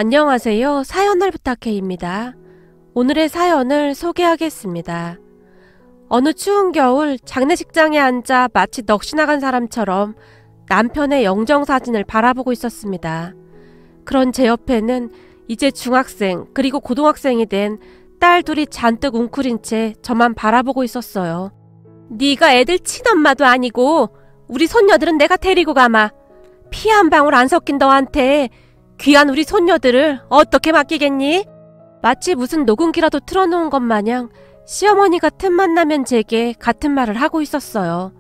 안녕하세요. 사연을 부탁해입니다. 오늘의 사연을 소개하겠습니다. 어느 추운 겨울 장례식장에 앉아 마치 넋이 나간 사람처럼 남편의 영정사진을 바라보고 있었습니다. 그런 제 옆에는 이제 중학생 그리고 고등학생이 된 딸 둘이 잔뜩 웅크린 채 저만 바라보고 있었어요. 네가 애들 친엄마도 아니고 우리 손녀들은 내가 데리고 가마. 피 한 방울 안 섞인 너한테 귀한 우리 손녀들을 어떻게 맡기겠니? 마치 무슨 녹음기라도 틀어놓은 것 마냥 시어머니가 틈만 나면 제게 같은 말을 하고 있었어요.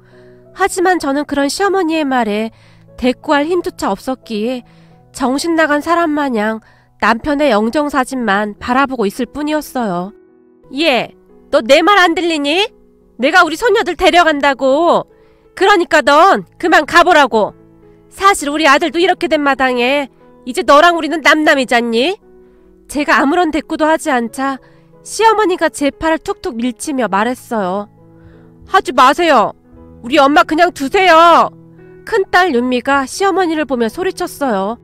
하지만 저는 그런 시어머니의 말에 대꾸할 힘조차 없었기에 정신 나간 사람 마냥 남편의 영정사진만 바라보고 있을 뿐이었어요. 얘, 너 내 말 안 들리니? 내가 우리 손녀들 데려간다고. 그러니까 넌 그만 가보라고. 사실 우리 아들도 이렇게 된 마당에 이제 너랑 우리는 남남이잖니? 제가 아무런 대꾸도 하지 않자 시어머니가 제 팔을 툭툭 밀치며 말했어요. 하지 마세요. 우리 엄마 그냥 두세요. 큰딸 윤미가 시어머니를 보며 소리쳤어요.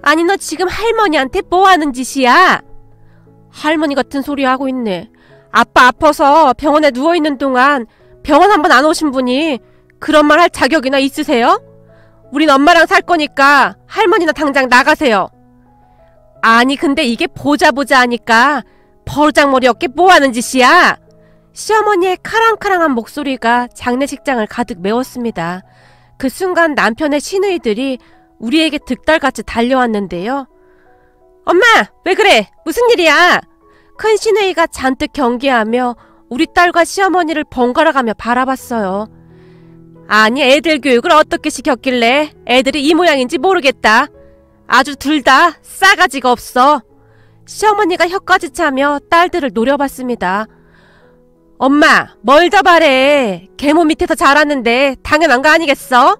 아니 너 지금 할머니한테 뭐하는 짓이야? 할머니 같은 소리 하고 있네. 아빠 아파서 병원에 누워있는 동안 병원 한번 안 오신 분이 그런 말 할 자격이나 있으세요? 우린 엄마랑 살 거니까 할머니나 당장 나가세요. 아니 근데 이게 보자 하니까 버르장머리 없게 뭐하는 짓이야? 시어머니의 카랑카랑한 목소리가 장례식장을 가득 메웠습니다. 그 순간 남편의 시누이들이 우리에게 득달같이 달려왔는데요. 엄마! 왜 그래? 무슨 일이야? 큰 시누이가 잔뜩 경계하며 우리 딸과 시어머니를 번갈아가며 바라봤어요. 아니 애들 교육을 어떻게 시켰길래 애들이 이 모양인지 모르겠다. 아주 둘 다 싸가지가 없어. 시어머니가 혀까지 차며 딸들을 노려봤습니다. 엄마 뭘 더 바래. 계모 밑에서 자랐는데 당연한 거 아니겠어?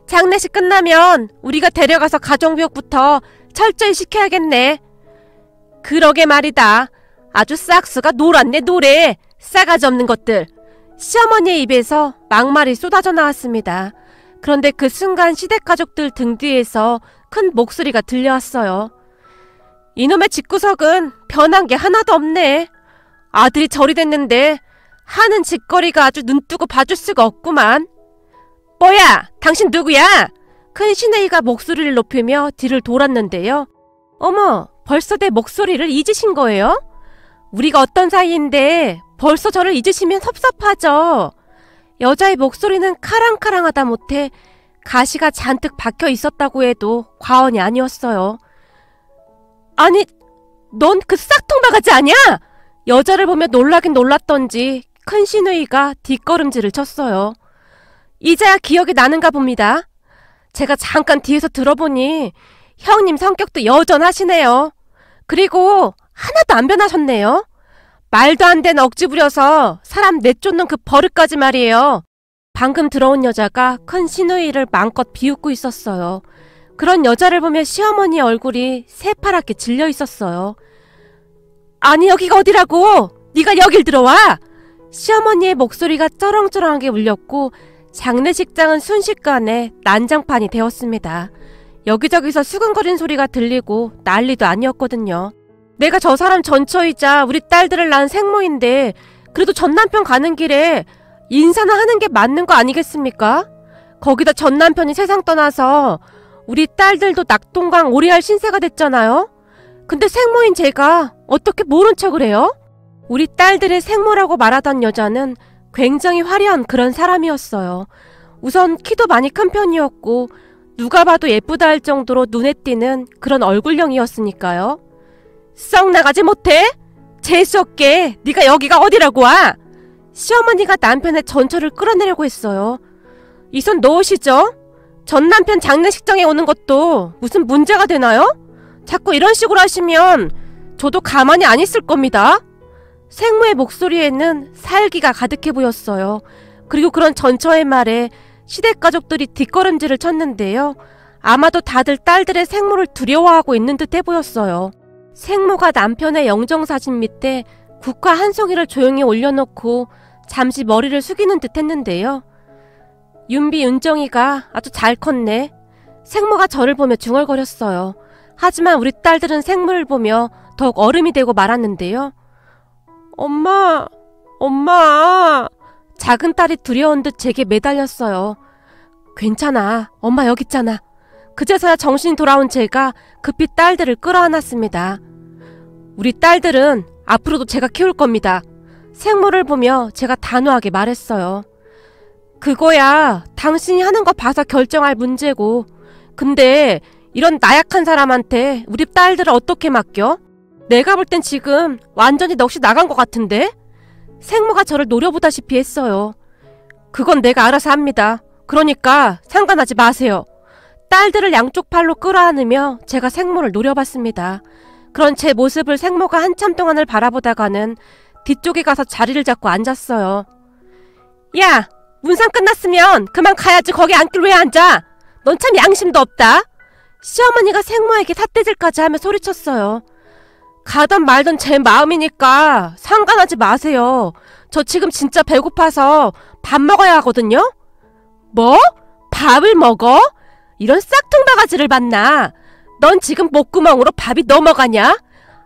장례식 끝나면 우리가 데려가서 가정교육부터 철저히 시켜야겠네. 그러게 말이다. 아주 싹수가 놀았네 노래. 싸가지 없는 것들. 시어머니의 입에서 막말이 쏟아져 나왔습니다. 그런데 그 순간 시댁가족들 등 뒤에서 큰 목소리가 들려왔어요. 이놈의 집구석은 변한 게 하나도 없네. 아들이 절이 됐는데 하는 짓거리가 아주 눈뜨고 봐줄 수가 없구만. 뭐야? 당신 누구야? 큰 시누이가 목소리를 높이며 뒤를 돌았는데요. 어머, 벌써 내 목소리를 잊으신 거예요? 우리가 어떤 사이인데 벌써 저를 잊으시면 섭섭하죠. 여자의 목소리는 카랑카랑하다 못해 가시가 잔뜩 박혀 있었다고 해도 과언이 아니었어요. 아니, 넌 그 싹통바가지 아니야? 여자를 보며 놀라긴 놀랐던지 큰 시누이가 뒷걸음질을 쳤어요. 이제야 기억이 나는가 봅니다. 제가 잠깐 뒤에서 들어보니 형님 성격도 여전하시네요. 그리고 하나도 안 변하셨네요. 말도 안 되는 억지 부려서 사람 내쫓는 그 버릇까지 말이에요. 방금 들어온 여자가 큰 시누이를 마음껏 비웃고 있었어요. 그런 여자를 보며 시어머니 얼굴이 새파랗게 질려 있었어요. 아니 여기가 어디라고? 네가 여길 들어와! 시어머니의 목소리가 쩌렁쩌렁하게 울렸고 장례식장은 순식간에 난장판이 되었습니다. 여기저기서 수근거린 소리가 들리고 난리도 아니었거든요. 내가 저 사람 전처이자 우리 딸들을 낳은 생모인데 그래도 전 남편 가는 길에 인사는 하는 게 맞는 거 아니겠습니까? 거기다 전 남편이 세상 떠나서 우리 딸들도 낙동강 오리알 신세가 됐잖아요? 근데 생모인 제가 어떻게 모른 척을 해요? 우리 딸들의 생모라고 말하던 여자는 굉장히 화려한 그런 사람이었어요. 우선 키도 많이 큰 편이었고 누가 봐도 예쁘다 할 정도로 눈에 띄는 그런 얼굴형이었으니까요. 썩 나가지 못해? 재수없게 네가 여기가 어디라고 와? 시어머니가 남편의 전처를 끌어내려고 했어요. 이 손 놓으시죠? 전 남편 장례식장에 오는 것도 무슨 문제가 되나요? 자꾸 이런 식으로 하시면 저도 가만히 안 있을 겁니다. 생모의 목소리에는 살기가 가득해 보였어요. 그리고 그런 전처의 말에 시댁가족들이 뒷걸음질을 쳤는데요. 아마도 다들 딸들의 생모를 두려워하고 있는 듯 해보였어요. 생모가 남편의 영정사진 밑에 국화 한 송이를 조용히 올려놓고 잠시 머리를 숙이는 듯 했는데요. 윤비, 윤정이가 아주 잘 컸네. 생모가 저를 보며 중얼거렸어요. 하지만 우리 딸들은 생물을 보며 더욱 얼음이 되고 말았는데요. 엄마, 엄마. 작은 딸이 두려운 듯 제게 매달렸어요. 괜찮아. 엄마 여기 있잖아. 그제서야 정신이 돌아온 제가 급히 딸들을 끌어안았습니다. 우리 딸들은 앞으로도 제가 키울 겁니다. 생물을 보며 제가 단호하게 말했어요. 그거야 당신이 하는 거 봐서 결정할 문제고. 근데 이런 나약한 사람한테 우리 딸들을 어떻게 맡겨? 내가 볼 땐 지금 완전히 넋이 나간 것 같은데? 생모가 저를 노려보다시피 했어요. 그건 내가 알아서 합니다. 그러니까 상관하지 마세요. 딸들을 양쪽 팔로 끌어안으며 제가 생모를 노려봤습니다. 그런 제 모습을 생모가 한참 동안을 바라보다가는 뒤쪽에 가서 자리를 잡고 앉았어요. 야! 문상 끝났으면 그만 가야지. 거기 앉길 왜 앉아? 넌 참 양심도 없다. 시어머니가 생모에게 삿대질까지 하며 소리쳤어요. 가던 말던 제 마음이니까 상관하지 마세요. 저 지금 진짜 배고파서 밥 먹어야 하거든요? 뭐? 밥을 먹어? 이런 싹퉁바가지를 봤나? 넌 지금 목구멍으로 밥이 넘어가냐?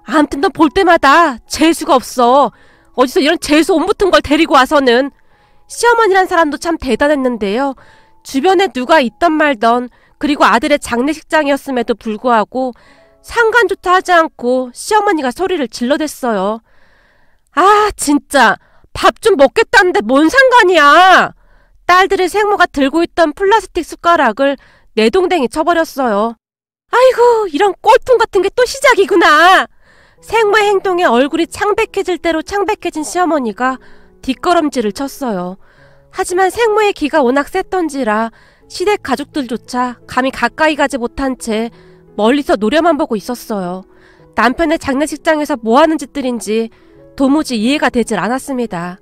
아무튼 넌 볼 때마다 재수가 없어. 어디서 이런 재수 온 붙은 걸 데리고 와서는. 시어머니란 사람도 참 대단했는데요. 주변에 누가 있던 말던, 그리고 아들의 장례식장이었음에도 불구하고 상관조차 하지 않고 시어머니가 소리를 질러댔어요. 아 진짜 밥 좀 먹겠다는데 뭔 상관이야. 딸들의 생모가 들고 있던 플라스틱 숟가락을 내동댕이 쳐버렸어요. 아이고 이런 꼴통 같은 게 또 시작이구나. 생모의 행동에 얼굴이 창백해질 대로 창백해진 시어머니가 뒷걸음질을 쳤어요. 하지만 생모의 기가 워낙 셌던지라 시댁 가족들조차 감히 가까이 가지 못한 채 멀리서 노려만 보고 있었어요. 남편의 장례식장에서 뭐하는 짓들인지 도무지 이해가 되질 않았습니다.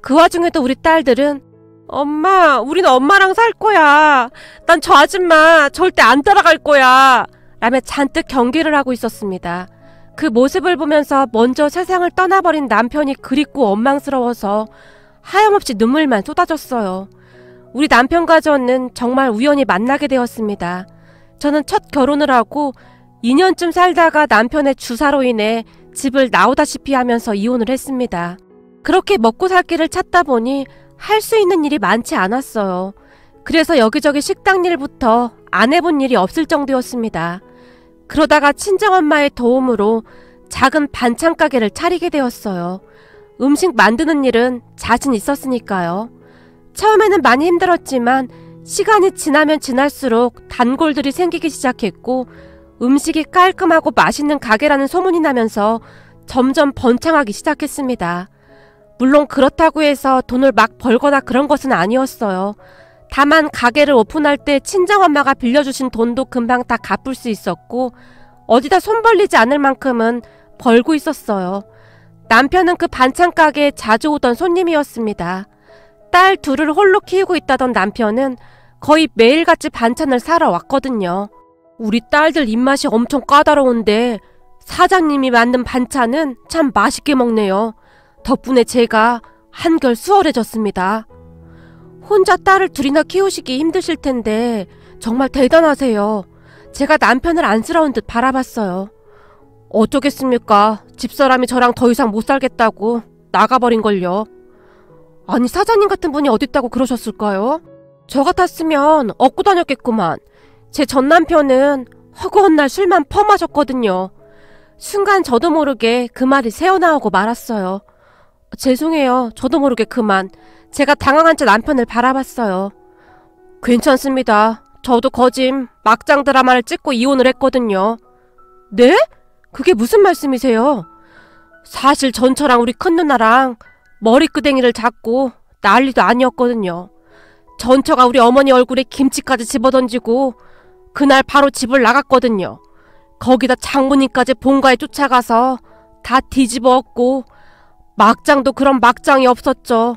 그 와중에도 우리 딸들은 엄마, 우린 엄마랑 살 거야. 난 저 아줌마 절대 안 따라갈 거야. 라며 잔뜩 경계를 하고 있었습니다. 그 모습을 보면서 먼저 세상을 떠나버린 남편이 그립고 원망스러워서 하염없이 눈물만 쏟아졌어요. 우리 남편과 저는 정말 우연히 만나게 되었습니다. 저는 첫 결혼을 하고 2년쯤 살다가 남편의 주사로 인해 집을 나오다시피 하면서 이혼을 했습니다. 그렇게 먹고 살 길을 찾다 보니 할 수 있는 일이 많지 않았어요. 그래서 여기저기 식당 일부터 안 해본 일이 없을 정도였습니다. 그러다가 친정엄마의 도움으로 작은 반찬 가게를 차리게 되었어요. 음식 만드는 일은 자신 있었으니까요. 처음에는 많이 힘들었지만 시간이 지나면 지날수록 단골들이 생기기 시작했고 음식이 깔끔하고 맛있는 가게라는 소문이 나면서 점점 번창하기 시작했습니다. 물론 그렇다고 해서 돈을 막 벌거나 그런 것은 아니었어요. 다만 가게를 오픈할 때 친정엄마가 빌려주신 돈도 금방 다 갚을 수 있었고 어디다 손 벌리지 않을 만큼은 벌고 있었어요. 남편은 그 반찬 가게에 자주 오던 손님이었습니다. 딸 둘을 홀로 키우고 있다던 남편은 거의 매일같이 반찬을 사러 왔거든요. 우리 딸들 입맛이 엄청 까다로운데 사장님이 만든 반찬은 참 맛있게 먹네요. 덕분에 제가 한결 수월해졌습니다. 혼자 딸을 둘이나 키우시기 힘드실 텐데 정말 대단하세요. 제가 남편을 안쓰러운 듯 바라봤어요. 어쩌겠습니까? 집사람이 저랑 더 이상 못 살겠다고 나가버린걸요. 아니 사장님 같은 분이 어딨다고 그러셨을까요? 저 같았으면 얻고 다녔겠구만. 제 전남편은 허구한 날 술만 퍼마셨거든요. 순간 저도 모르게 그 말이 새어나오고 말았어요. 죄송해요. 저도 모르게 그만. 제가 당황한 채 남편을 바라봤어요. 괜찮습니다. 저도 거짐 막장 드라마를 찍고 이혼을 했거든요. 네? 그게 무슨 말씀이세요? 사실 전처랑 우리 큰누나랑 머리끄댕이를 잡고 난리도 아니었거든요. 전처가 우리 어머니 얼굴에 김치까지 집어던지고 그날 바로 집을 나갔거든요. 거기다 장모님까지 본가에 쫓아가서 다 뒤집어 엎고 막장도 그런 막장이 없었죠.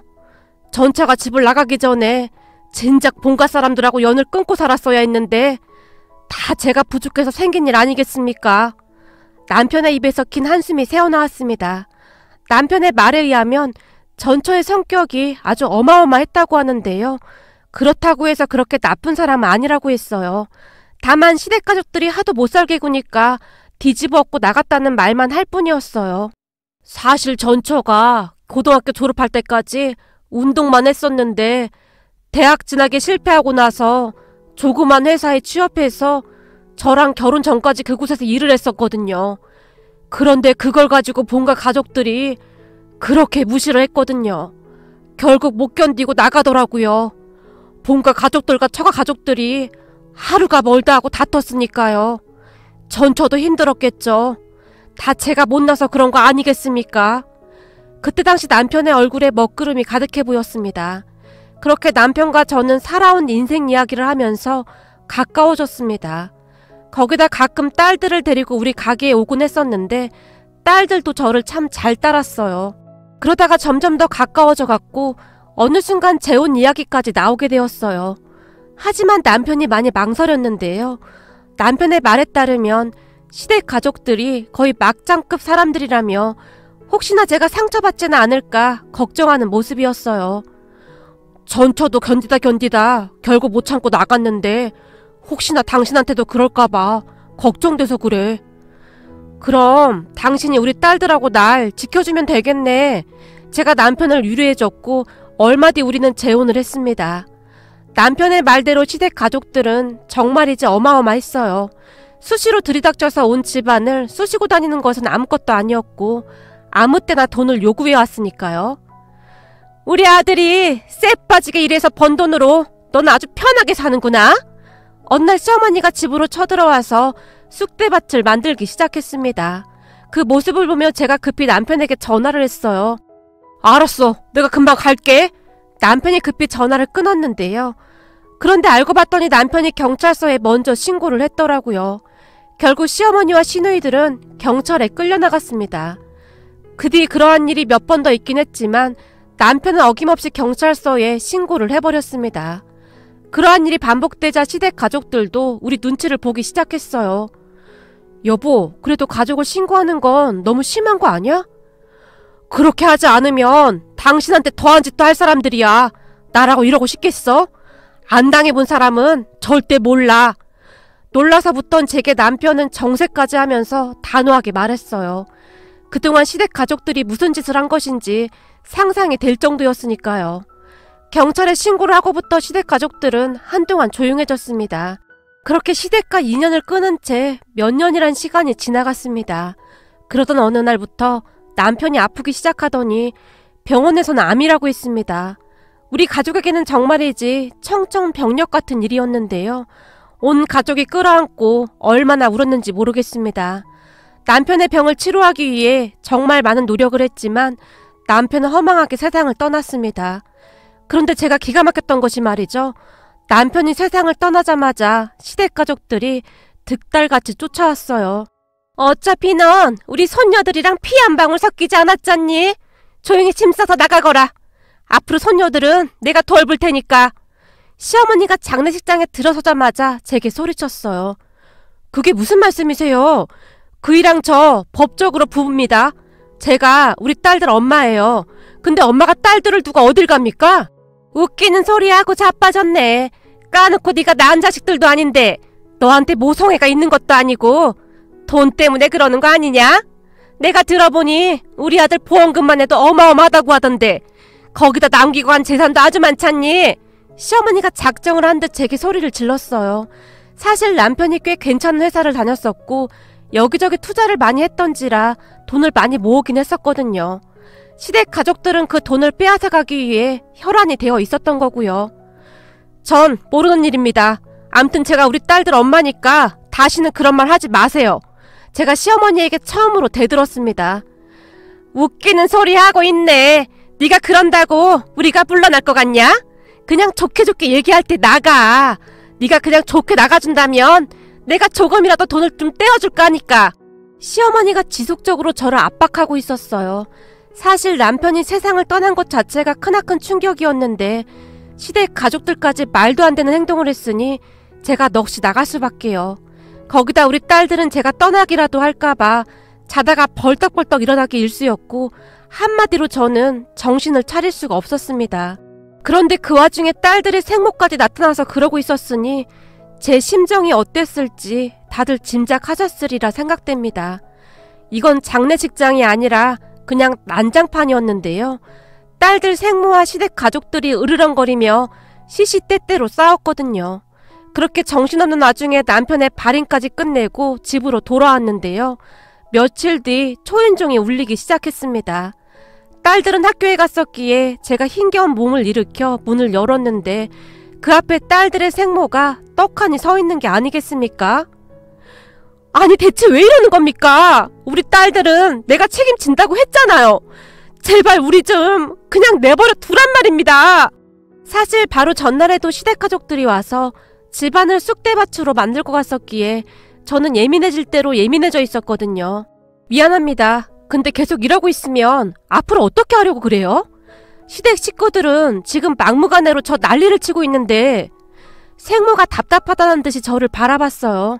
전처가 집을 나가기 전에 진작 본가 사람들하고 연을 끊고 살았어야 했는데 다 제가 부족해서 생긴 일 아니겠습니까? 남편의 입에서 긴 한숨이 새어나왔습니다. 남편의 말에 의하면 전처의 성격이 아주 어마어마했다고 하는데요. 그렇다고 해서 그렇게 나쁜 사람은 아니라고 했어요. 다만 시댁가족들이 하도 못살게 구니까 뒤집어 엎고 나갔다는 말만 할 뿐이었어요. 사실 전처가 고등학교 졸업할 때까지 운동만 했었는데 대학 진학에 실패하고 나서 조그만 회사에 취업해서 저랑 결혼 전까지 그곳에서 일을 했었거든요. 그런데 그걸 가지고 본가 가족들이 그렇게 무시를 했거든요. 결국 못 견디고 나가더라고요. 본가 가족들과 처가 가족들이 하루가 멀다 하고 다퉜으니까요. 전처도 힘들었겠죠. 다 제가 못나서 그런 거 아니겠습니까? 그때 당시 남편의 얼굴에 먹구름이 가득해 보였습니다. 그렇게 남편과 저는 살아온 인생 이야기를 하면서 가까워졌습니다. 거기다 가끔 딸들을 데리고 우리 가게에 오곤 했었는데 딸들도 저를 참 잘 따랐어요. 그러다가 점점 더 가까워져 갔고 어느 순간 재혼 이야기까지 나오게 되었어요. 하지만 남편이 많이 망설였는데요. 남편의 말에 따르면 시댁 가족들이 거의 막장급 사람들이라며 혹시나 제가 상처받지는 않을까 걱정하는 모습이었어요. 전처도 견디다 결국 못 참고 나갔는데 혹시나 당신한테도 그럴까봐 걱정돼서 그래. 그럼 당신이 우리 딸들하고 날 지켜주면 되겠네. 제가 남편을 위로해줬고 얼마 뒤 우리는 재혼을 했습니다. 남편의 말대로 시댁 가족들은 정말이지 어마어마했어요. 수시로 들이닥쳐서 온 집안을 쑤시고 다니는 것은 아무것도 아니었고 아무 때나 돈을 요구해 왔으니까요. 우리 아들이 쎄 빠지게 일해서 번 돈으로 넌 아주 편하게 사는구나. 어느 날 시어머니가 집으로 쳐들어와서 쑥대밭을 만들기 시작했습니다. 그 모습을 보며 제가 급히 남편에게 전화를 했어요. 알았어. 내가 금방 갈게. 남편이 급히 전화를 끊었는데요. 그런데 알고 봤더니 남편이 경찰서에 먼저 신고를 했더라고요. 결국 시어머니와 시누이들은 경찰에 끌려나갔습니다. 그 뒤 그러한 일이 몇 번 더 있긴 했지만 남편은 어김없이 경찰서에 신고를 해버렸습니다. 그러한 일이 반복되자 시댁 가족들도 우리 눈치를 보기 시작했어요. 여보, 그래도 가족을 신고하는 건 너무 심한 거 아니야? 그렇게 하지 않으면 당신한테 더한 짓도 할 사람들이야. 나라고 이러고 싶겠어? 안 당해본 사람은 절대 몰라. 놀라서부터 제게 남편은 정색까지 하면서 단호하게 말했어요. 그동안 시댁 가족들이 무슨 짓을 한 것인지 상상이 될 정도였으니까요. 경찰에 신고를 하고부터 시댁 가족들은 한동안 조용해졌습니다. 그렇게 시댁과 인연을 끊은 채 몇 년이란 시간이 지나갔습니다. 그러던 어느 날부터 남편이 아프기 시작하더니 병원에서는 암이라고 했습니다. 우리 가족에게는 정말이지 청천벽력 같은 일이었는데요. 온 가족이 끌어안고 얼마나 울었는지 모르겠습니다. 남편의 병을 치료하기 위해 정말 많은 노력을 했지만 남편은 허망하게 세상을 떠났습니다. 그런데 제가 기가 막혔던 것이 말이죠. 남편이 세상을 떠나자마자 시댁 가족들이 득달같이 쫓아왔어요. 어차피 넌 우리 손녀들이랑 피 한 방울 섞이지 않았잖니? 조용히 짐 싸서 나가거라. 앞으로 손녀들은 내가 돌볼 테니까. 시어머니가 장례식장에 들어서자마자 제게 소리쳤어요. 그게 무슨 말씀이세요? 그이랑 저 법적으로 부부입니다. 제가 우리 딸들 엄마예요. 근데 엄마가 딸들을 두고 어딜 갑니까? 웃기는 소리 하고 자빠졌네. 까놓고 네가 낳은 자식들도 아닌데 너한테 모성애가 있는 것도 아니고 돈 때문에 그러는 거 아니냐? 내가 들어보니 우리 아들 보험금만 해도 어마어마하다고 하던데 거기다 남기고 간 재산도 아주 많잖니? 시어머니가 작정을 한 듯 제게 소리를 질렀어요. 사실 남편이 꽤 괜찮은 회사를 다녔었고 여기저기 투자를 많이 했던지라 돈을 많이 모으긴 했었거든요. 시댁 가족들은 그 돈을 빼앗아가기 위해 혈안이 되어 있었던 거고요. 전 모르는 일입니다. 암튼 제가 우리 딸들 엄마니까 다시는 그런 말 하지 마세요. 제가 시어머니에게 처음으로 대들었습니다. 웃기는 소리 하고 있네. 네가 그런다고 우리가 물러날 것 같냐? 그냥 좋게 얘기할 때 나가. 네가 그냥 좋게 나가준다면 내가 조금이라도 돈을 좀 떼어줄 거니까. 시어머니가 지속적으로 저를 압박하고 있었어요. 사실 남편이 세상을 떠난 것 자체가 크나큰 충격이었는데 시댁 가족들까지 말도 안 되는 행동을 했으니 제가 넋이 나갈 수밖에요. 거기다 우리 딸들은 제가 떠나기라도 할까봐 자다가 벌떡벌떡 일어나기 일쑤였고 한마디로 저는 정신을 차릴 수가 없었습니다. 그런데 그 와중에 딸들의 생모까지 나타나서 그러고 있었으니 제 심정이 어땠을지 다들 짐작하셨으리라 생각됩니다. 이건 장례식장이 아니라 그냥 난장판이었는데요. 딸들 생모와 시댁 가족들이 으르렁거리며 시시때때로 싸웠거든요. 그렇게 정신없는 와중에 남편의 발인까지 끝내고 집으로 돌아왔는데요. 며칠 뒤 초인종이 울리기 시작했습니다. 딸들은 학교에 갔었기에 제가 힘겨운 몸을 일으켜 문을 열었는데 그 앞에 딸들의 생모가 떡하니 서 있는 게 아니겠습니까? 아니 대체 왜 이러는 겁니까? 우리 딸들은 내가 책임진다고 했잖아요. 제발 우리 좀 그냥 내버려 두란 말입니다. 사실 바로 전날에도 시댁 가족들이 와서 집안을 쑥대밭으로 만들고 갔었기에 저는 예민해질 대로 예민해져 있었거든요. 미안합니다. 근데 계속 이러고 있으면 앞으로 어떻게 하려고 그래요? 시댁 식구들은 지금 막무가내로 저 난리를 치고 있는데 생모가 답답하다는 듯이 저를 바라봤어요.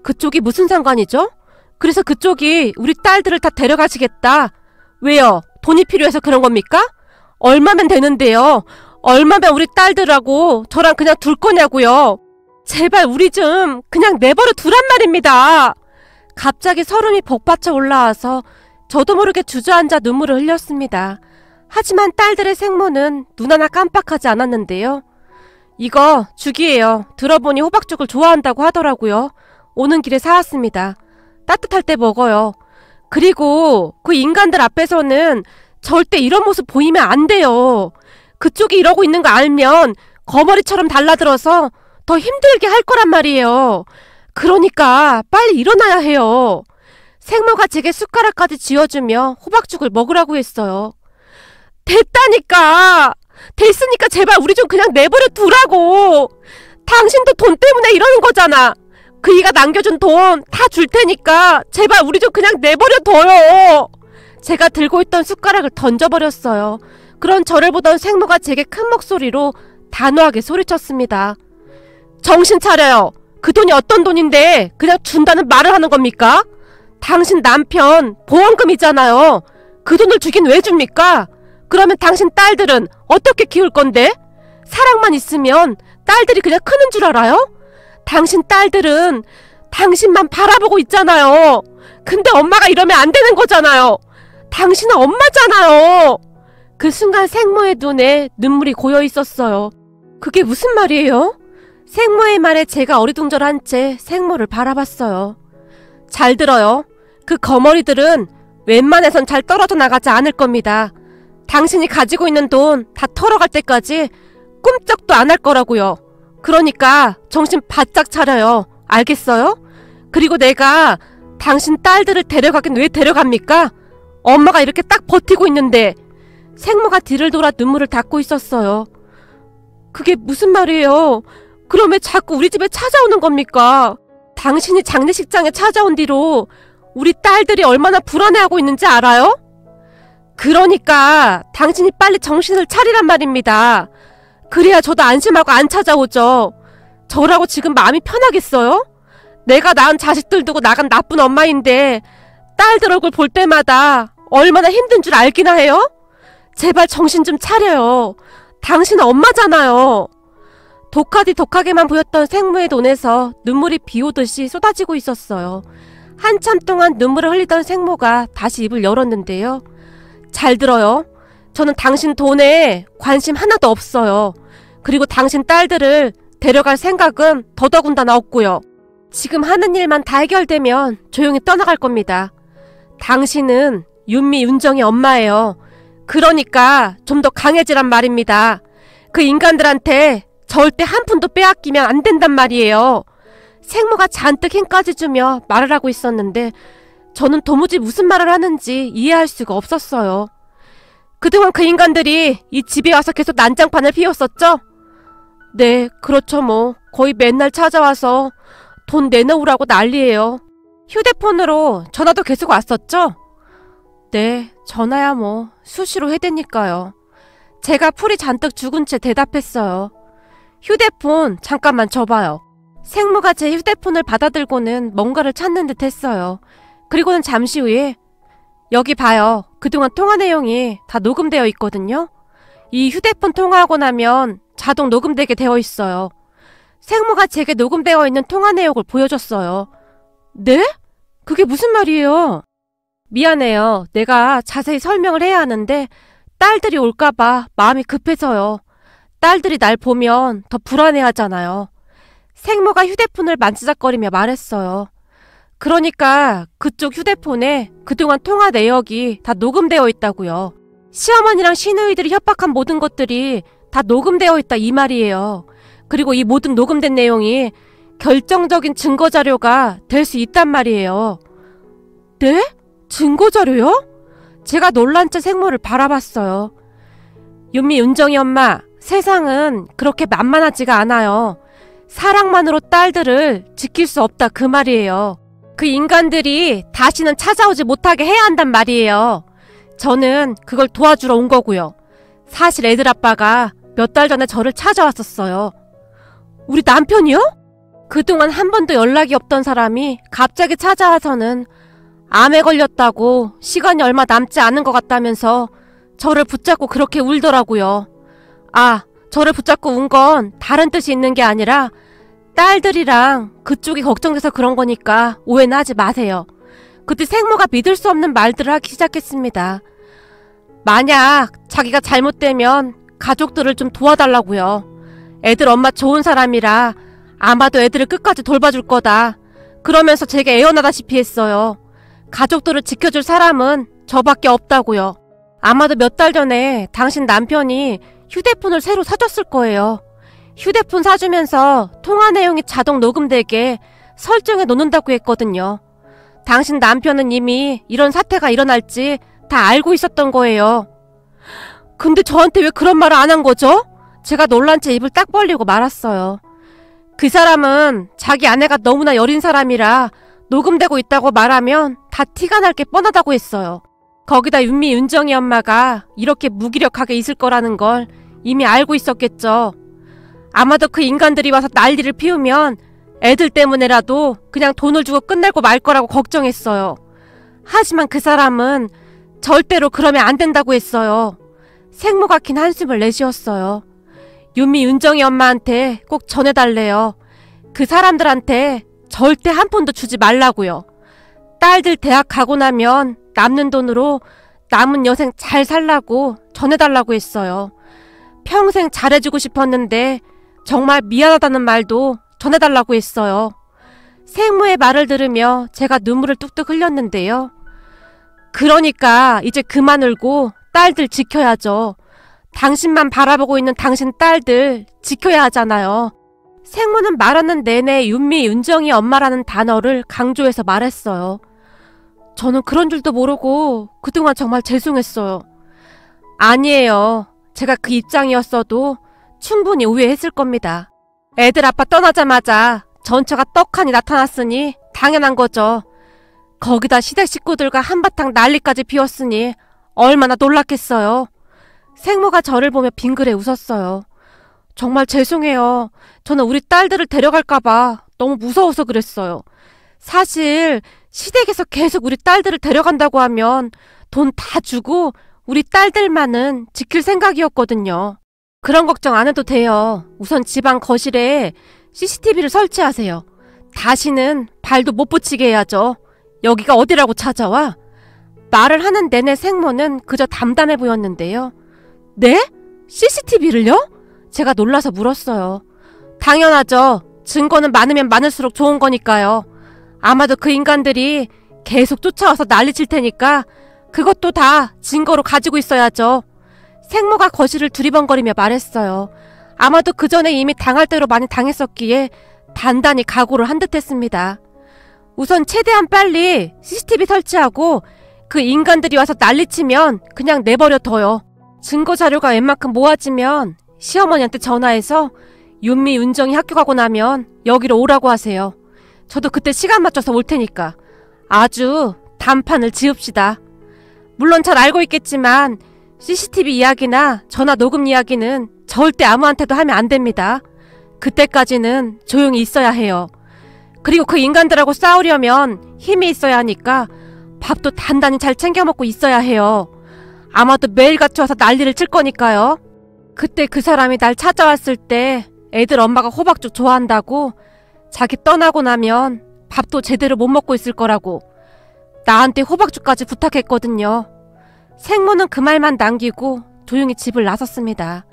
그쪽이 무슨 상관이죠? 그래서 그쪽이 우리 딸들을 다 데려가시겠다. 왜요? 돈이 필요해서 그런 겁니까? 얼마면 되는데요? 얼마면 우리 딸들하고 저랑 그냥 둘 거냐고요? 제발 우리 좀 그냥 내버려 두란 말입니다. 갑자기 서름이 복받쳐 올라와서 저도 모르게 주저앉아 눈물을 흘렸습니다. 하지만 딸들의 생모는 눈 하나 깜빡하지 않았는데요. 이거 죽이에요. 들어보니 호박죽을 좋아한다고 하더라고요. 오는 길에 사왔습니다. 따뜻할 때 먹어요. 그리고 그 인간들 앞에서는 절대 이런 모습 보이면 안 돼요. 그쪽이 이러고 있는 거 알면 거머리처럼 달라들어서 더 힘들게 할 거란 말이에요. 그러니까 빨리 일어나야 해요. 생모가 제게 숟가락까지 쥐어주며 호박죽을 먹으라고 했어요. 됐다니까! 됐으니까 제발 우리 좀 그냥 내버려 두라고! 당신도 돈 때문에 이러는 거잖아. 그이가 남겨준 돈 다 줄 테니까 제발 우리 좀 그냥 내버려 둬요. 제가 들고 있던 숟가락을 던져버렸어요. 그런 저를 보던 생모가 제게 큰 목소리로 단호하게 소리쳤습니다. 정신 차려요. 그 돈이 어떤 돈인데 그냥 준다는 말을 하는 겁니까? 당신 남편 보험금이잖아요. 그 돈을 주긴 왜 줍니까? 그러면 당신 딸들은 어떻게 키울 건데? 사랑만 있으면 딸들이 그냥 크는 줄 알아요? 당신 딸들은 당신만 바라보고 있잖아요. 근데 엄마가 이러면 안 되는 거잖아요. 당신은 엄마잖아요. 그 순간 생모의 눈에 눈물이 고여 있었어요. 그게 무슨 말이에요? 생모의 말에 제가 어리둥절한 채 생모를 바라봤어요. 잘 들어요. 그 거머리들은 웬만해선 잘 떨어져 나가지 않을 겁니다. 당신이 가지고 있는 돈 다 털어갈 때까지 꿈쩍도 안 할 거라고요. 그러니까 정신 바짝 차려요. 알겠어요? 그리고 내가 당신 딸들을 데려가긴 왜 데려갑니까? 엄마가 이렇게 딱 버티고 있는데. 생모가 뒤를 돌아 눈물을 닦고 있었어요. 그게 무슨 말이에요? 그럼 왜 자꾸 우리 집에 찾아오는 겁니까? 당신이 장례식장에 찾아온 뒤로 우리 딸들이 얼마나 불안해하고 있는지 알아요? 그러니까 당신이 빨리 정신을 차리란 말입니다. 그래야 저도 안심하고 안 찾아오죠. 저라고 지금 마음이 편하겠어요? 내가 낳은 자식들 두고 나간 나쁜 엄마인데 딸들 얼굴 볼 때마다 얼마나 힘든 줄 알기나 해요? 제발 정신 좀 차려요. 당신은 엄마잖아요. 독하디 독하게만 보였던 생모의 눈에서 눈물이 비오듯이 쏟아지고 있었어요. 한참 동안 눈물을 흘리던 생모가 다시 입을 열었는데요. 잘 들어요. 저는 당신 돈에 관심 하나도 없어요. 그리고 당신 딸들을 데려갈 생각은 더더군다나 없고요. 지금 하는 일만 다 해결되면 조용히 떠나갈 겁니다. 당신은 윤미, 윤정의 엄마예요. 그러니까 좀 더 강해지란 말입니다. 그 인간들한테 절대 한 푼도 빼앗기면 안 된단 말이에요. 생모가 잔뜩 힘까지 주며 말을 하고 있었는데 저는 도무지 무슨 말을 하는지 이해할 수가 없었어요. 그동안 그 인간들이 이 집에 와서 계속 난장판을 피웠었죠? 네, 그렇죠 뭐. 거의 맨날 찾아와서 돈 내놓으라고 난리예요. 휴대폰으로 전화도 계속 왔었죠? 네, 전화야 뭐 수시로 해대니까요. 제가 풀이 잔뜩 죽은 채 대답했어요. 휴대폰 잠깐만 줘봐요. 생모가 제 휴대폰을 받아들고는 뭔가를 찾는 듯 했어요. 그리고는 잠시 후에 여기 봐요. 그동안 통화 내용이 다 녹음되어 있거든요. 이 휴대폰 통화하고 나면 자동 녹음되게 되어 있어요. 생모가 제게 녹음되어 있는 통화 내역을 보여줬어요. 네? 그게 무슨 말이에요? 미안해요. 내가 자세히 설명을 해야 하는데 딸들이 올까봐 마음이 급해서요. 딸들이 날 보면 더 불안해하잖아요. 생모가 휴대폰을 만지작거리며 말했어요. 그러니까 그쪽 휴대폰에 그동안 통화 내역이 다 녹음되어 있다고요. 시어머니랑 시누이들이 협박한 모든 것들이 다 녹음되어 있다 이 말이에요. 그리고 이 모든 녹음된 내용이 결정적인 증거자료가 될 수 있단 말이에요. 네? 증거자료요? 제가 놀란 채 생모를 바라봤어요. 윤미, 윤정이 엄마, 세상은 그렇게 만만하지가 않아요. 사랑만으로 딸들을 지킬 수 없다 그 말이에요. 그 인간들이 다시는 찾아오지 못하게 해야 한단 말이에요. 저는 그걸 도와주러 온 거고요. 사실 애들 아빠가 몇 달 전에 저를 찾아왔었어요. 우리 남편이요? 그동안 한 번도 연락이 없던 사람이 갑자기 찾아와서는 암에 걸렸다고 시간이 얼마 남지 않은 것 같다면서 저를 붙잡고 그렇게 울더라고요. 아, 저를 붙잡고 운 건 다른 뜻이 있는 게 아니라 딸들이랑 그쪽이 걱정돼서 그런 거니까 오해는 하지 마세요. 그때 생모가 믿을 수 없는 말들을 하기 시작했습니다. 만약 자기가 잘못되면 가족들을 좀 도와달라고요. 애들 엄마 좋은 사람이라 아마도 애들을 끝까지 돌봐줄 거다. 그러면서 제게 애원하다시피 했어요. 가족들을 지켜줄 사람은 저밖에 없다고요. 아마도 몇 달 전에 당신 남편이 휴대폰을 새로 사줬을 거예요. 휴대폰 사주면서 통화 내용이 자동 녹음되게 설정해 놓는다고 했거든요. 당신 남편은 이미 이런 사태가 일어날지 다 알고 있었던 거예요. 근데 저한테 왜 그런 말을 안 한 거죠? 제가 놀란 채 입을 딱 벌리고 말았어요. 그 사람은 자기 아내가 너무나 여린 사람이라 녹음되고 있다고 말하면 다 티가 날 게 뻔하다고 했어요. 거기다 윤미, 윤정이 엄마가 이렇게 무기력하게 있을 거라는 걸 이미 알고 있었겠죠. 아마도 그 인간들이 와서 난리를 피우면 애들 때문에라도 그냥 돈을 주고 끝내고 말 거라고 걱정했어요. 하지만 그 사람은 절대로 그러면 안 된다고 했어요. 생모가 긴 한숨을 내쉬었어요. 윤미, 윤정이 엄마한테 꼭 전해달래요. 그 사람들한테 절대 한 푼도 주지 말라고요. 딸들 대학 가고 나면 남는 돈으로 남은 여생 잘 살라고 전해달라고 했어요. 평생 잘해주고 싶었는데 정말 미안하다는 말도 전해달라고 했어요. 생모의 말을 들으며 제가 눈물을 뚝뚝 흘렸는데요. 그러니까 이제 그만 울고 딸들 지켜야죠. 당신만 바라보고 있는 당신 딸들 지켜야 하잖아요. 생모는 말하는 내내 윤미, 윤정이 엄마라는 단어를 강조해서 말했어요. 저는 그런 줄도 모르고 그동안 정말 죄송했어요. 아니에요. 제가 그 입장이었어도 충분히 오해했을 겁니다. 애들 아빠 떠나자마자 전처가 떡하니 나타났으니 당연한 거죠. 거기다 시댁 식구들과 한바탕 난리까지 피웠으니 얼마나 놀랐겠어요. 생모가 저를 보며 빙그레 웃었어요. 정말 죄송해요. 저는 우리 딸들을 데려갈까봐 너무 무서워서 그랬어요. 사실 시댁에서 계속 우리 딸들을 데려간다고 하면 돈 다 주고 우리 딸들만은 지킬 생각이었거든요. 그런 걱정 안 해도 돼요. 우선 집안 거실에 CCTV를 설치하세요. 다시는 발도 못 붙이게 해야죠. 여기가 어디라고 찾아와? 말을 하는 내내 생모는 그저 담담해 보였는데요. 네? CCTV를요? 제가 놀라서 물었어요. 당연하죠. 증거는 많으면 많을수록 좋은 거니까요. 아마도 그 인간들이 계속 쫓아와서 난리칠 테니까 그것도 다 증거로 가지고 있어야죠. 생모가 거실을 두리번거리며 말했어요. 아마도 그 전에 이미 당할 대로 많이 당했었기에 단단히 각오를 한 듯 했습니다. 우선 최대한 빨리 CCTV 설치하고 그 인간들이 와서 난리치면 그냥 내버려 둬요. 증거 자료가 웬만큼 모아지면 시어머니한테 전화해서 윤미, 윤정이 학교 가고 나면 여기로 오라고 하세요. 저도 그때 시간 맞춰서 올 테니까 아주 단판을 지읍시다. 물론 잘 알고 있겠지만 CCTV 이야기나 전화 녹음 이야기는 절대 아무한테도 하면 안 됩니다. 그때까지는 조용히 있어야 해요. 그리고 그 인간들하고 싸우려면 힘이 있어야 하니까 밥도 단단히 잘 챙겨 먹고 있어야 해요. 아마도 매일같이 와서 난리를 칠 거니까요. 그때 그 사람이 날 찾아왔을 때 애들 엄마가 호박죽 좋아한다고 자기 떠나고 나면 밥도 제대로 못 먹고 있을 거라고 나한테 호박죽까지 부탁했거든요. 생모는 그 말만 남기고 조용히 집을 나섰습니다.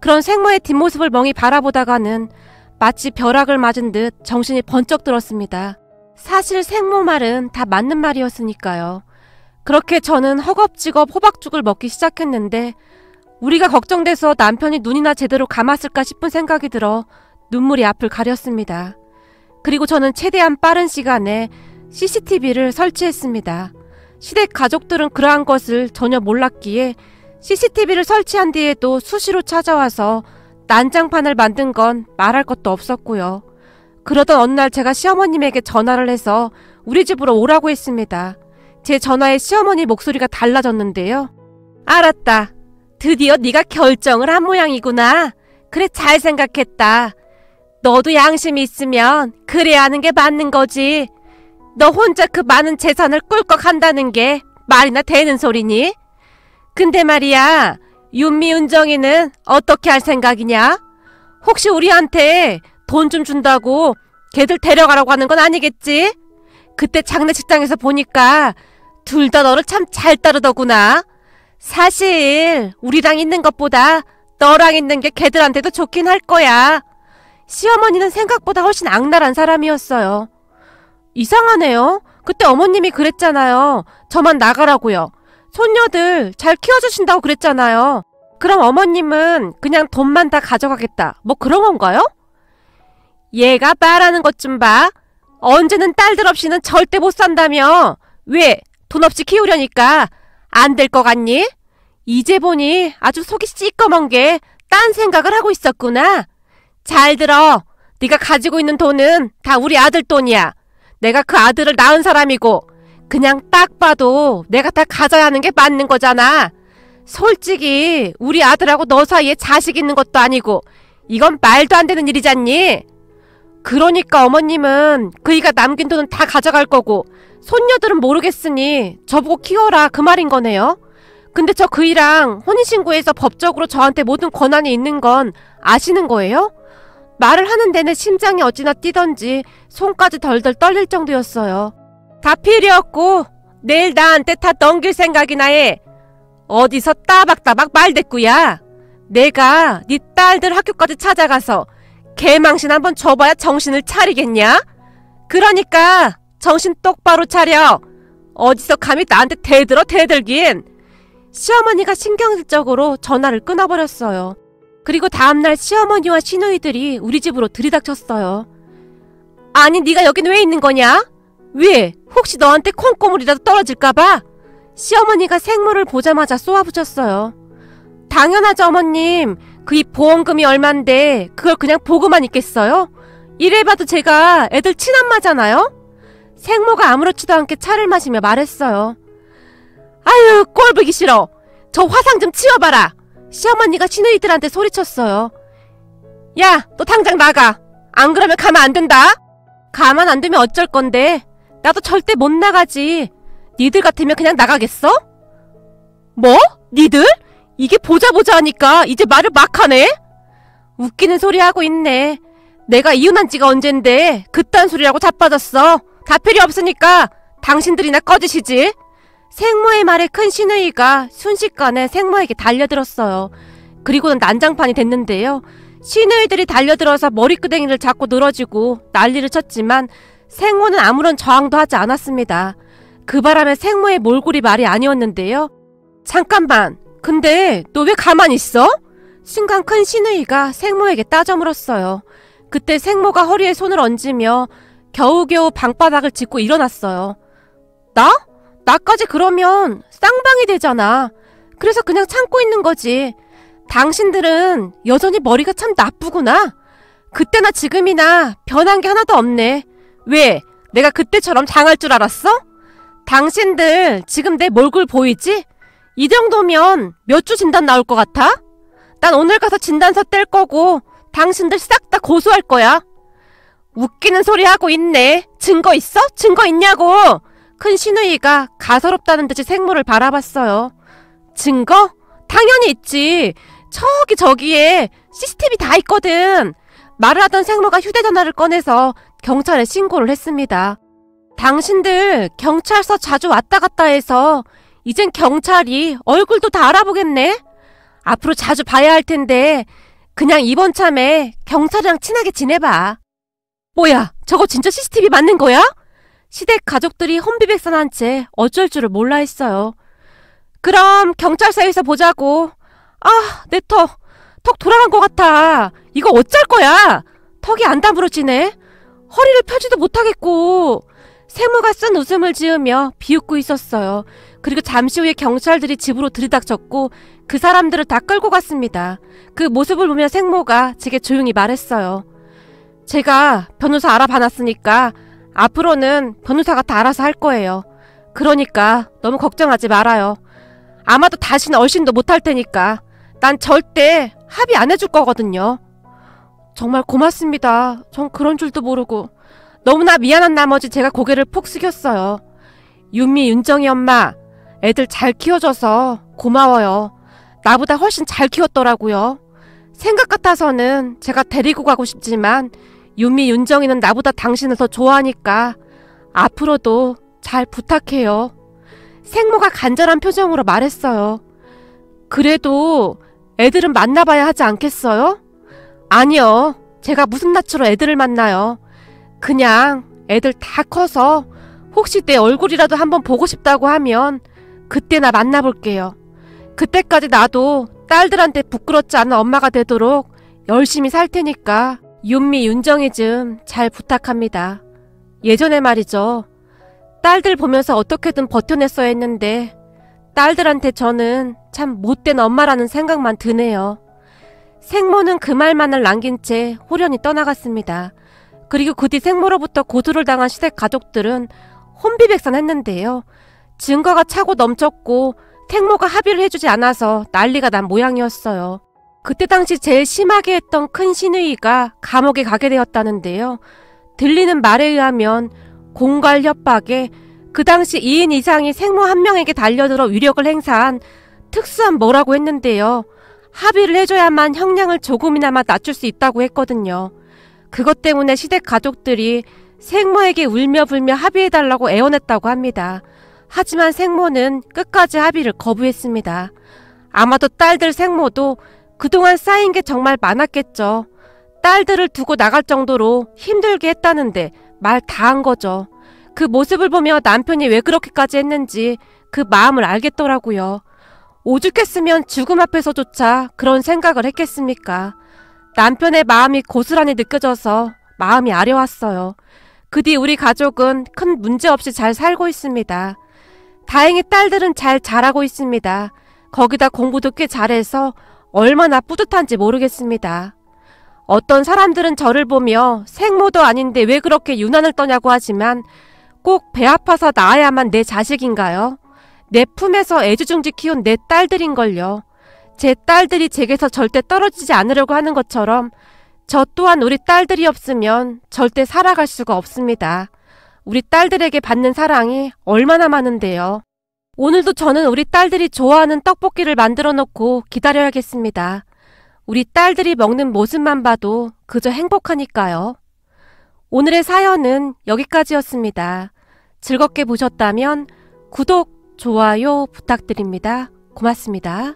그런 생모의 뒷모습을 멍히 바라보다가는 마치 벼락을 맞은 듯 정신이 번쩍 들었습니다. 사실 생모 말은 다 맞는 말이었으니까요. 그렇게 저는 허겁지겁 호박죽을 먹기 시작했는데 우리가 걱정돼서 남편이 눈이나 제대로 감았을까 싶은 생각이 들어 눈물이 앞을 가렸습니다. 그리고 저는 최대한 빠른 시간에 CCTV를 설치했습니다. 시댁 가족들은 그러한 것을 전혀 몰랐기에 CCTV를 설치한 뒤에도 수시로 찾아와서 난장판을 만든 건 말할 것도 없었고요. 그러던 어느 날 제가 시어머님에게 전화를 해서 우리 집으로 오라고 했습니다. 제 전화에 시어머니 목소리가 달라졌는데요. 알았다. 드디어 네가 결정을 한 모양이구나. 그래, 잘 생각했다. 너도 양심이 있으면 그래야 하는 게 맞는 거지. 너 혼자 그 많은 재산을 꿀꺽 한다는 게 말이나 되는 소리니? 근데 말이야, 윤미, 은정이는 어떻게 할 생각이냐? 혹시 우리한테 돈 좀 준다고 걔들 데려가라고 하는 건 아니겠지? 그때 장례식장에서 보니까 둘 다 너를 참 잘 따르더구나. 사실 우리랑 있는 것보다 너랑 있는 게 걔들한테도 좋긴 할 거야. 시어머니는 생각보다 훨씬 악랄한 사람이었어요. 이상하네요. 그때 어머님이 그랬잖아요. 저만 나가라고요. 손녀들 잘 키워주신다고 그랬잖아요. 그럼 어머님은 그냥 돈만 다 가져가겠다, 뭐 그런 건가요? 얘가 말하는 것 좀 봐. 언제는 딸들 없이는 절대 못 산다며. 왜? 돈 없이 키우려니까 안 될 것 같니? 이제 보니 아주 속이 시꺼먼 게 딴 생각을 하고 있었구나. 잘 들어. 네가 가지고 있는 돈은 다 우리 아들 돈이야. 내가 그 아들을 낳은 사람이고 그냥 딱 봐도 내가 다 가져야 하는 게 맞는 거잖아. 솔직히 우리 아들하고 너 사이에 자식 있는 것도 아니고 이건 말도 안 되는 일이잖니. 그러니까 어머님은 그이가 남긴 돈은 다 가져갈 거고 손녀들은 모르겠으니 저보고 키워라, 그 말인 거네요. 근데 저 그이랑 혼인신고해서 법적으로 저한테 모든 권한이 있는 건 아시는 거예요? 말을 하는 내내 심장이 어찌나 뛰던지 손까지 덜덜 떨릴 정도였어요. 다 필요 없고 내일 나한테 다 넘길 생각이나 해. 어디서 따박따박 말대꾸야. 내가 네 딸들 학교까지 찾아가서 개망신 한번 줘봐야 정신을 차리겠냐? 그러니까 정신 똑바로 차려. 어디서 감히 나한테 대들긴. 시어머니가 신경질적으로 전화를 끊어버렸어요. 그리고 다음날 시어머니와 시누이들이 우리 집으로 들이닥쳤어요. 아니, 네가 여긴 왜 있는 거냐? 왜? 혹시 너한테 콩고물이라도 떨어질까봐? 시어머니가 생모를 보자마자 쏘아붙였어요. 당연하죠, 어머님. 그 보험금이 얼만데 그걸 그냥 보고만 있겠어요? 이래봐도 제가 애들 친엄마잖아요? 생모가 아무렇지도 않게 차를 마시며 말했어요. 아유, 꼴보기 싫어. 저 화상 좀 치워봐라. 시어머니가 시누이들한테 소리쳤어요. 야, 너 당장 나가. 안 그러면 가만 안 둔다. 가만 안 두면 어쩔 건데. 나도 절대 못 나가지. 니들 같으면 그냥 나가겠어? 뭐? 니들? 이게 보자 하니까 이제 말을 막 하네? 웃기는 소리 하고 있네. 내가 이혼한 지가 언젠데 그딴 소리라고 자빠졌어. 다 필요 없으니까 당신들이나 꺼지시지. 생모의 말에 큰 시누이가 순식간에 생모에게 달려들었어요. 그리고는 난장판이 됐는데요. 시누이들이 달려들어서 머리끄댕이를 잡고 늘어지고 난리를 쳤지만 생모는 아무런 저항도 하지 않았습니다. 그 바람에 생모의 몰골이 말이 아니었는데요. 잠깐만, 근데 너 왜 가만히 있어? 순간 큰 시누이가 생모에게 따져 물었어요. 그때 생모가 허리에 손을 얹으며 겨우겨우 방바닥을 짚고 일어났어요. 나? 나까지 그러면 쌍방이 되잖아. 그래서 그냥 참고 있는 거지. 당신들은 여전히 머리가 참 나쁘구나. 그때나 지금이나 변한 게 하나도 없네. 왜? 내가 그때처럼 장할 줄 알았어? 당신들 지금 내 몰골 보이지? 이 정도면 몇 주 진단 나올 것 같아? 난 오늘 가서 진단서 뗄 거고 당신들 싹 다 고소할 거야. 웃기는 소리 하고 있네. 증거 있어? 증거 있냐고. 큰 시누이가 가소롭다는 듯이 생모를 바라봤어요. 증거? 당연히 있지. 저기에 CCTV 다 있거든. 말을 하던 생모가 휴대전화를 꺼내서 경찰에 신고를 했습니다. 당신들 경찰서 자주 왔다 갔다 해서 이젠 경찰이 얼굴도 다 알아보겠네? 앞으로 자주 봐야 할 텐데 그냥 이번 참에 경찰이랑 친하게 지내봐. 뭐야, 저거 진짜 CCTV 맞는 거야? 시댁 가족들이 혼비백산한 채 어쩔 줄을 몰라 했어요. 그럼 경찰서에서 보자고. 아, 내 턱 돌아간 것 같아. 이거 어쩔 거야? 턱이 안 다물어지네. 허리를 펴지도 못하겠고. 생모가 쓴 웃음을 지으며 비웃고 있었어요. 그리고 잠시 후에 경찰들이 집으로 들이닥쳤고 그 사람들을 다 끌고 갔습니다. 그 모습을 보며 생모가 제게 조용히 말했어요. 제가 변호사 알아봐놨으니까 앞으로는 변호사가 다 알아서 할 거예요. 그러니까 너무 걱정하지 말아요. 아마도 다시는 얼씬도 못할 테니까 난 절대 합의 안 해줄 거거든요. 정말 고맙습니다. 전 그런 줄도 모르고 너무나 미안한 나머지 제가 고개를 폭 숙였어요. 윤미, 윤정이 엄마, 애들 잘 키워줘서 고마워요. 나보다 훨씬 잘 키웠더라고요. 생각 같아서는 제가 데리고 가고 싶지만 윤미, 윤정이는 나보다 당신을 더 좋아하니까 앞으로도 잘 부탁해요. 생모가 간절한 표정으로 말했어요. 그래도 애들은 만나봐야 하지 않겠어요? 아니요. 제가 무슨 낯으로 애들을 만나요. 그냥 애들 다 커서 혹시 내 얼굴이라도 한번 보고 싶다고 하면 그때나 만나볼게요. 그때까지 나도 딸들한테 부끄럽지 않은 엄마가 되도록 열심히 살 테니까 윤미, 윤정이 좀 잘 부탁합니다. 예전에 말이죠. 딸들 보면서 어떻게든 버텨냈어야 했는데 딸들한테 저는 참 못된 엄마라는 생각만 드네요. 생모는 그 말만을 남긴 채 호련히 떠나갔습니다. 그리고 그 뒤 생모로부터 고소를 당한 시댁 가족들은 혼비백산했는데요. 증거가 차고 넘쳤고 생모가 합의를 해주지 않아서 난리가 난 모양이었어요. 그때 당시 제일 심하게 했던 큰 시누이가 감옥에 가게 되었다는데요. 들리는 말에 의하면 공갈 협박에 그 당시 2인 이상이 생모 한 명에게 달려들어 위력을 행사한 특수한 뭐라고 했는데요. 합의를 해줘야만 형량을 조금이나마 낮출 수 있다고 했거든요. 그것 때문에 시댁 가족들이 생모에게 울며 불며 합의해달라고 애원했다고 합니다. 하지만 생모는 끝까지 합의를 거부했습니다. 아마도 딸들 생모도 그동안 쌓인 게 정말 많았겠죠. 딸들을 두고 나갈 정도로 힘들게 했다는데 말 다 한 거죠. 그 모습을 보며 남편이 왜 그렇게까지 했는지 그 마음을 알겠더라고요. 오죽했으면 죽음 앞에서조차 그런 생각을 했겠습니까? 남편의 마음이 고스란히 느껴져서 마음이 아려왔어요. 그 뒤 우리 가족은 큰 문제 없이 잘 살고 있습니다. 다행히 딸들은 잘 자라고 있습니다. 거기다 공부도 꽤 잘해서 얼마나 뿌듯한지 모르겠습니다. 어떤 사람들은 저를 보며 생모도 아닌데 왜 그렇게 유난을 떠냐고 하지만 꼭 배 아파서 낳아야만 내 자식인가요? 내 품에서 애지중지 키운 내 딸들인걸요. 제 딸들이 제게서 절대 떨어지지 않으려고 하는 것처럼 저 또한 우리 딸들이 없으면 절대 살아갈 수가 없습니다. 우리 딸들에게 받는 사랑이 얼마나 많은데요. 오늘도 저는 우리 딸들이 좋아하는 떡볶이를 만들어 놓고 기다려야겠습니다. 우리 딸들이 먹는 모습만 봐도 그저 행복하니까요. 오늘의 사연은 여기까지였습니다. 즐겁게 보셨다면 구독, 좋아요 부탁드립니다. 고맙습니다.